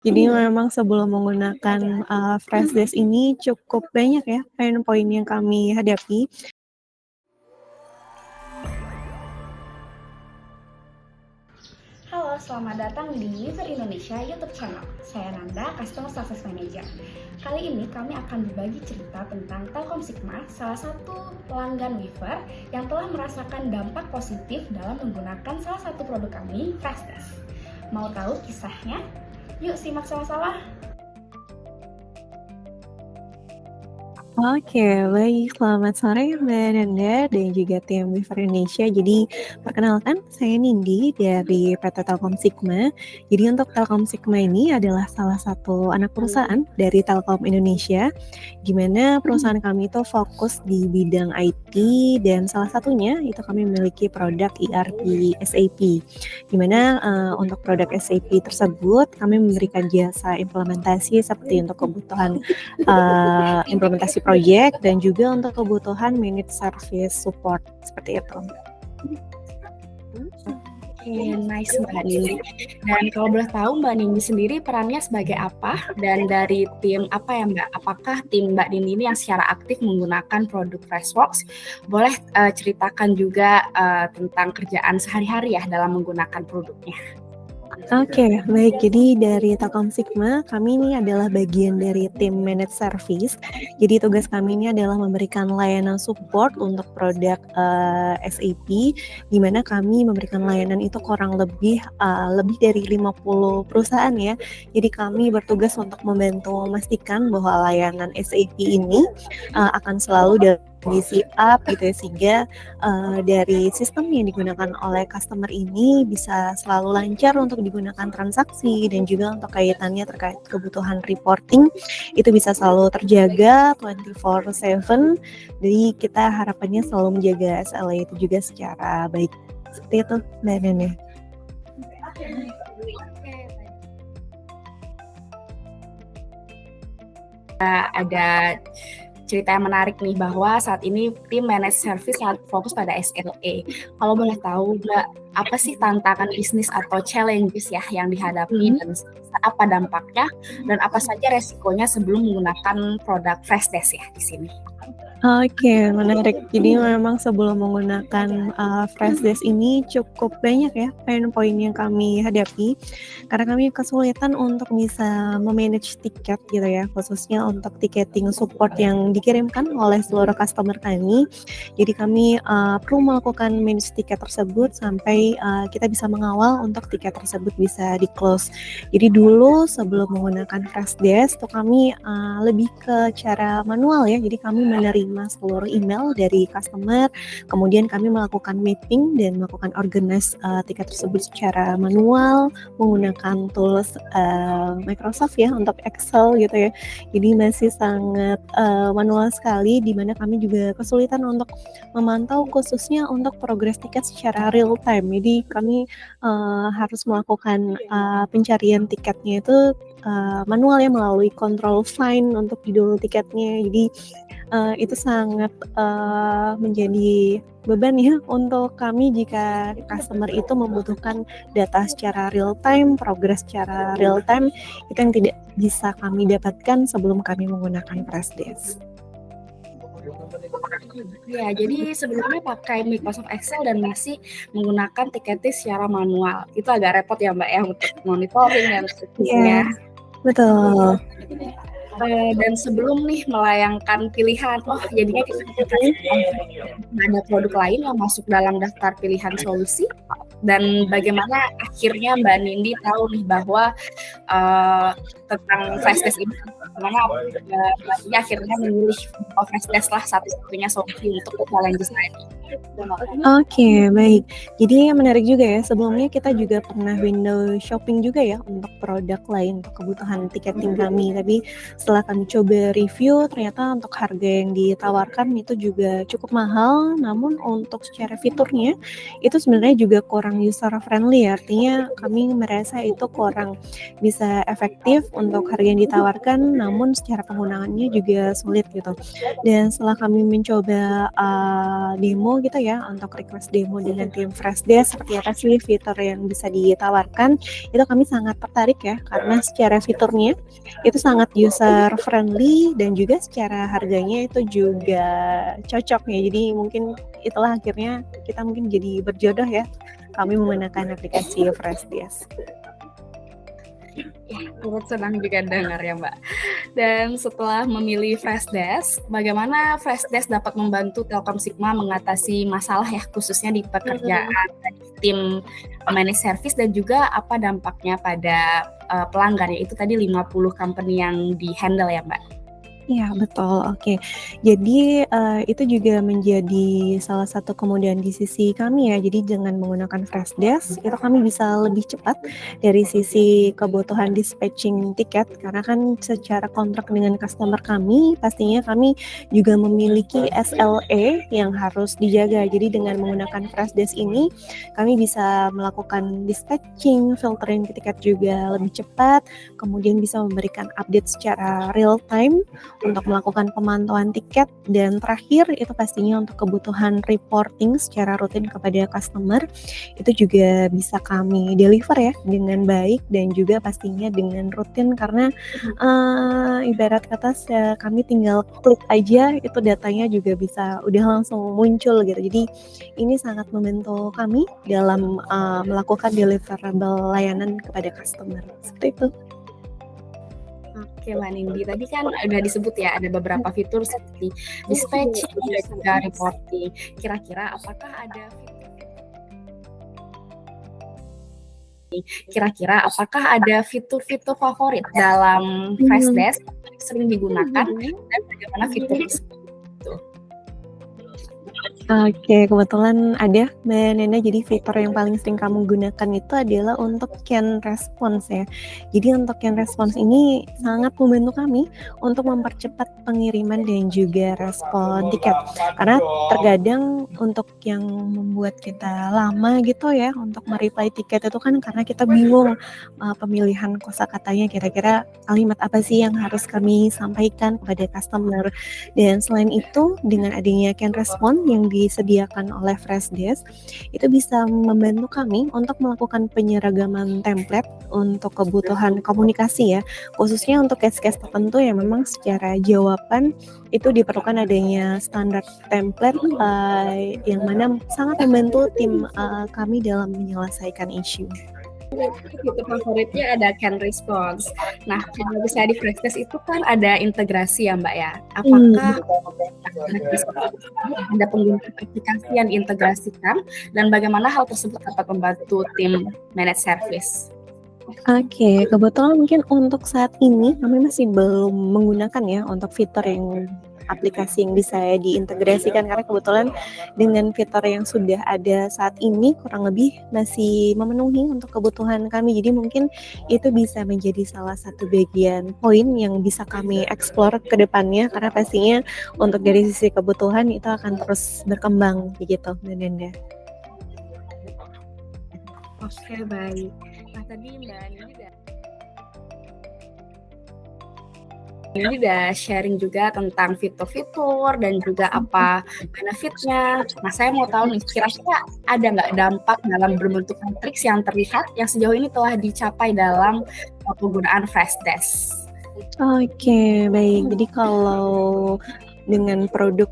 Jadi memang sebelum menggunakan, Freshdesk ini cukup banyak ya pain point yang kami hadapi. Halo, selamat datang di Weaver Indonesia YouTube channel. Saya Nanda, Customer Success Manager. Kali ini kami akan berbagi cerita tentang Telkom Sigma, salah satu pelanggan Weaver yang telah merasakan dampak positif dalam menggunakan salah satu produk kami, Freshdesk. Mau tahu kisahnya? Yuk simak sama-sama. Oke, baik. Selamat sore Mbak Nanda dan juga tim Weaver Indonesia. Jadi, perkenalkan saya Nindi dari PT Telkom Sigma. Jadi untuk Telkom Sigma ini adalah salah satu anak perusahaan dari Telkom Indonesia, di mana perusahaan kami itu fokus di bidang IT dan salah satunya itu kami memiliki produk ERP SAP. Di mana untuk produk SAP tersebut kami memberikan jasa implementasi seperti untuk kebutuhan implementasi project dan juga untuk kebutuhan managed service support seperti itu. Oke, nice Mbak Nindi. Dan kalau boleh tahu Mbak Nindi sendiri perannya sebagai apa dan dari tim apa ya Mbak? Apakah tim Mbak Nindi ini yang secara aktif menggunakan produk Freshworks? Boleh ceritakan juga tentang kerjaan sehari-hari ya dalam menggunakan produknya. Oke, baik. Jadi dari Telkom Sigma, kami ini adalah bagian dari tim managed service. Jadi tugas kami ini adalah memberikan layanan support untuk produk SAP, di mana kami memberikan layanan itu kurang lebih dari 50 perusahaan ya. Jadi kami bertugas untuk membantu memastikan bahwa layanan SAP ini akan selalu kondisi up gitu ya, sehingga dari sistem yang digunakan oleh customer ini bisa selalu lancar untuk digunakan transaksi dan juga untuk kaitannya terkait kebutuhan reporting itu bisa selalu terjaga 24/7. Jadi kita harapannya selalu menjaga SLA itu juga secara baik. Seperti itu Mbak Nene. Ada cerita yang menarik nih bahwa saat ini tim managed service sangat fokus pada SLA. Kalau boleh tahu Mbak, apa sih tantangan bisnis atau challenges ya yang dihadapi dan apa dampaknya dan apa saja resikonya sebelum menggunakan produk Freshdesk ya di sini? Oke, menarik. Jadi memang sebelum menggunakan Freshdesk ini cukup banyak ya pain point yang kami hadapi, karena kami kesulitan untuk bisa memanage tiket gitu ya, khususnya untuk ticketing support yang dikirimkan oleh seluruh customer kami. Jadi kami perlu melakukan manage tiket tersebut sampai kita bisa mengawal untuk tiket tersebut bisa di-close. Jadi dulu sebelum menggunakan Freshdesk tuh kami lebih ke cara manual ya, jadi kami menerima seluruh email dari customer, kemudian kami melakukan mapping dan melakukan organize tiket tersebut secara manual menggunakan tools Microsoft ya untuk Excel gitu ya. Jadi masih sangat manual sekali, di mana kami juga kesulitan untuk memantau khususnya untuk progres tiket secara real time. Jadi kami harus melakukan pencarian tiketnya itu manual ya, melalui control find untuk judul tiketnya. Jadi itu sangat menjadi beban ya untuk kami jika customer itu membutuhkan data secara real time, progres secara real time, itu yang tidak bisa kami dapatkan sebelum kami menggunakan Freshdesk. Ya, jadi sebelumnya pakai Microsoft Excel dan masih menggunakan tiketing secara manual. Itu agak repot ya Mbak ya untuk monitoring dan seterusnya. Iya, betul. Dan sebelum nih melayangkan pilihan, jadinya kita ada produk lain yang masuk dalam daftar pilihan solusi. Dan bagaimana akhirnya Mbak Nindi tahu nih bahwa tentang Freshdesk ini, bagaimana akhirnya memilih Freshdesk lah satu-satunya solusi untuk challenges tadi. Oke, baik. Jadi menarik juga ya, sebelumnya kita juga pernah window shopping juga ya untuk produk lain, untuk kebutuhan tiketing kami. Tapi setelah setelah kami coba review ternyata untuk harga yang ditawarkan itu juga cukup mahal, namun untuk secara fiturnya itu sebenarnya juga kurang user friendly, artinya kami merasa itu kurang bisa efektif untuk harga yang ditawarkan, namun secara penggunaannya juga sulit gitu. Dan setelah kami mencoba demo gitu ya, untuk request demo dengan tim Freshdesk seperti apa sih fitur yang bisa ditawarkan, itu kami sangat tertarik ya, karena secara fiturnya itu sangat user friendly dan juga secara harganya itu juga cocok ya. Jadi mungkin itulah akhirnya kita mungkin jadi berjodoh ya, kami menggunakan aplikasi Freshdesk. Ya, turut senang juga dengar ya Mbak. Dan setelah memilih Freshdesk, bagaimana Freshdesk dapat membantu Telkom Sigma mengatasi masalah ya, khususnya di pekerjaan tim managed service, dan juga apa dampaknya pada pelanggan, yaitu tadi 50 company yang di-handle ya Mbak? Iya betul, oke. Jadi itu juga menjadi salah satu kemudahan di sisi kami ya. Jadi dengan menggunakan Freshdesk itu kami bisa lebih cepat dari sisi kebutuhan dispatching tiket, karena kan secara kontrak dengan customer kami pastinya kami juga memiliki SLA yang harus dijaga. Jadi dengan menggunakan Freshdesk ini kami bisa melakukan dispatching, filtering tiket juga lebih cepat, kemudian bisa memberikan update secara real time untuk melakukan pemantauan tiket, dan terakhir itu pastinya untuk kebutuhan reporting secara rutin kepada customer itu juga bisa kami deliver ya dengan baik dan juga pastinya dengan rutin, karena ibarat kata kami tinggal klik aja itu datanya juga bisa udah langsung muncul gitu. Jadi ini sangat membantu kami dalam melakukan deliverable layanan kepada customer seperti itu. Oke Mbak Nindi, tadi kan udah disebut ya ada beberapa fitur seperti dispatching dan juga reporting. Kira-kira apakah ada fitur-fitur favorit dalam Freshdesk yang sering digunakan, dan bagaimana fitur tersebut? Oke, kebetulan ada Mbak Nena. Jadi fitur yang paling sering kamu gunakan itu adalah untuk Can Response ya. Jadi untuk Can Response ini sangat membantu kami untuk mempercepat pengiriman dan juga respon tiket. Karena terkadang untuk yang membuat kita lama gitu ya untuk mereply tiket itu kan karena kita bingung pemilihan kosakatanya, kira-kira kalimat apa sih yang harus kami sampaikan kepada customer. Dan selain itu dengan adanya Can Response yang disediakan oleh Freshdesk itu bisa membantu kami untuk melakukan penyeragaman template untuk kebutuhan komunikasi ya, khususnya untuk case-case tertentu yang memang secara jawaban itu diperlukan adanya standar template yang mana sangat membantu tim kami dalam menyelesaikan isu. Fitur favoritnya ada Can Response. Nah, kalau bisa di Freshdesk itu kan ada integrasi ya Mbak ya. Apakah ada penggunaan aplikasi yang diintegrasikan, dan bagaimana hal tersebut dapat membantu tim managed service? Oke, kebetulan mungkin untuk saat ini kami masih belum menggunakan ya untuk fitur yang aplikasi yang bisa diintegrasikan, karena kebetulan dengan fitur yang sudah ada saat ini kurang lebih masih memenuhi untuk kebutuhan kami. Jadi mungkin itu bisa menjadi salah satu bagian poin yang bisa kami explore ke depannya, karena pastinya untuk dari sisi kebutuhan itu akan terus berkembang begitu, Mbak Nenda. Oke, baik. Nah, tadi Mbak Nindi udah sharing juga tentang fitur-fitur dan juga apa benefitnya. Nah, saya mau tahu nih, kira-kira ada nggak dampak dalam berbentuk matriks yang terlihat yang sejauh ini telah dicapai dalam penggunaan Freshdesk? Oke, baik. Jadi kalau dengan produk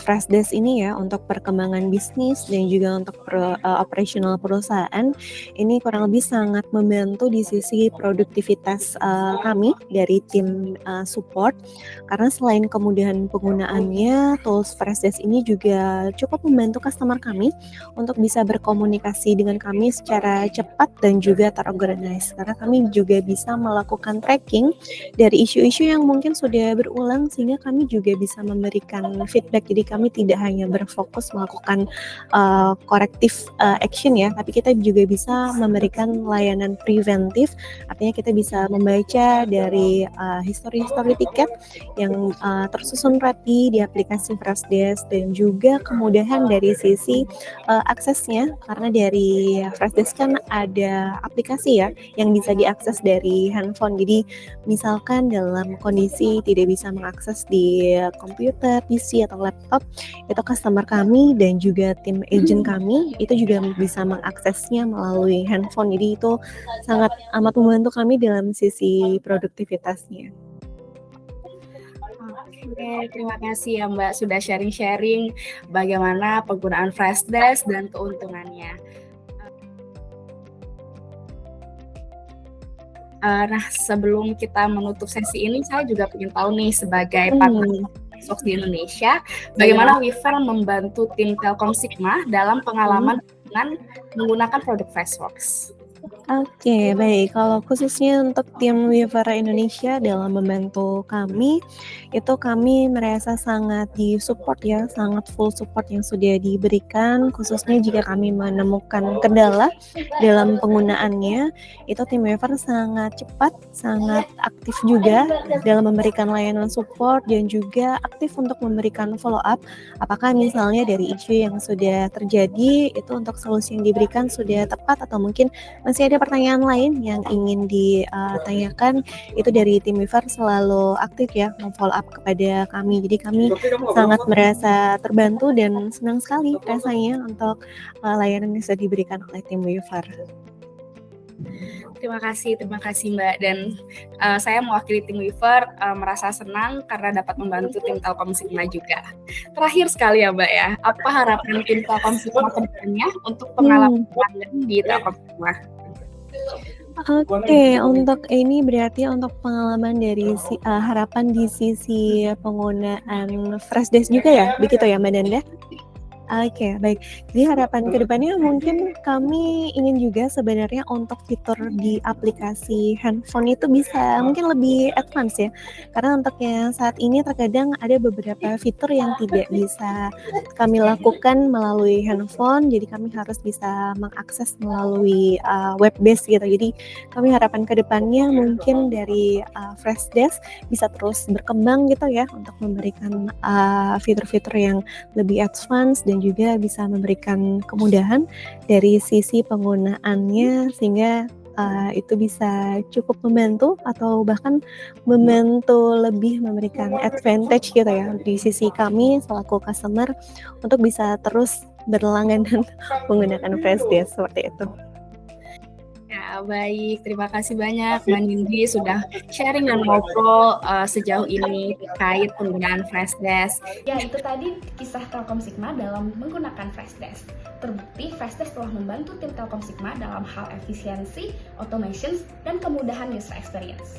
Freshdesk ini ya untuk perkembangan bisnis dan juga untuk operasional perusahaan ini kurang lebih sangat membantu di sisi produktivitas kami dari tim support, karena selain kemudahan penggunaannya, tools Freshdesk ini juga cukup membantu customer kami untuk bisa berkomunikasi dengan kami secara cepat dan juga terorganize, karena kami juga bisa melakukan tracking dari isu-isu yang mungkin sudah berulang, sehingga kami juga bisa bisa memberikan feedback. Jadi kami tidak hanya berfokus melakukan corrective action ya, tapi kita juga bisa memberikan layanan preventif. Artinya kita bisa membaca dari histori-histori tiket yang tersusun rapi di aplikasi Freshdesk, dan juga kemudahan dari sisi aksesnya, karena dari Freshdesk kan ada aplikasi ya yang bisa diakses dari handphone. Jadi misalkan dalam kondisi tidak bisa mengakses di komputer, PC atau laptop, itu customer kami dan juga tim agent kami itu juga bisa mengaksesnya melalui handphone. Jadi itu sangat amat membantu kami dalam sisi produktivitasnya. Oke, terima kasih ya Mbak sudah sharing-sharing bagaimana penggunaan Freshdesk dan keuntungannya. Nah, sebelum kita menutup sesi ini, saya juga ingin tahu nih sebagai partner Freshworks di Indonesia, bagaimana Weaver membantu tim Telkom Sigma dalam pengalaman dengan menggunakan produk Freshworks. Oke, baik. Kalau khususnya untuk tim Weaver Indonesia dalam membantu kami, itu kami merasa sangat di-support ya, sangat full support yang sudah diberikan, khususnya jika kami menemukan kendala dalam penggunaannya, itu tim Weaver sangat cepat, sangat aktif juga dalam memberikan layanan support dan juga aktif untuk memberikan follow up. Apakah misalnya dari isu yang sudah terjadi, itu untuk solusi yang diberikan sudah tepat atau mungkin masih ada pertanyaan lain yang ingin ditanyakan, itu dari tim Weaver selalu aktif ya memfollow up kepada kami. Jadi kami sangat merasa terbantu dan senang sekali rasanya untuk layanan yang sudah diberikan oleh tim Weaver. Terima kasih Mbak. Dan saya mewakili tim Weaver merasa senang karena dapat membantu tim Telkom Sigma juga. Terakhir sekali ya Mbak ya, apa harapan tim Telkom Sigma ke depannya untuk pengalaman pelanggan di Telkom Sigma? Oke, untuk ini berarti untuk pengalaman dari harapan di sisi penggunaan Freshdesk juga ya, begitu ya Mbak Nanda? Oke, baik. Jadi harapan kedepannya mungkin kami ingin juga sebenarnya untuk fitur di aplikasi handphone itu bisa mungkin lebih advance ya. Karena untuk yang saat ini terkadang ada beberapa fitur yang tidak bisa kami lakukan melalui handphone, jadi kami harus bisa mengakses melalui web based gitu. Jadi kami harapan kedepannya mungkin dari Freshdesk bisa terus berkembang gitu ya untuk memberikan fitur-fitur yang lebih advance dan juga bisa memberikan kemudahan dari sisi penggunaannya, sehingga itu bisa cukup membantu atau bahkan membantu lebih memberikan advantage gitu ya di sisi kami selaku customer untuk bisa terus berlangganan menggunakan Freshdesk seperti itu. Ya, baik. Terima kasih banyak Mbak Nindi sudah sharing dan ngobrol sejauh ini terkait penggunaan Freshdesk. Ya, itu tadi kisah Telkom Sigma dalam menggunakan Freshdesk. Terbukti Freshdesk telah membantu tim Telkom Sigma dalam hal efisiensi, automation, dan kemudahan user experience.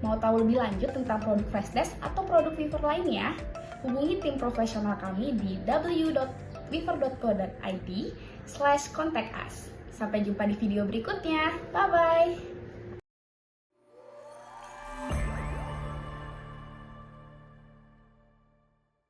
Mau tahu lebih lanjut tentang produk Freshdesk atau produk Weaver lainnya? Hubungi tim profesional kami di www.weaver.co.id/contact us. Sampai jumpa di video berikutnya. Bye-bye!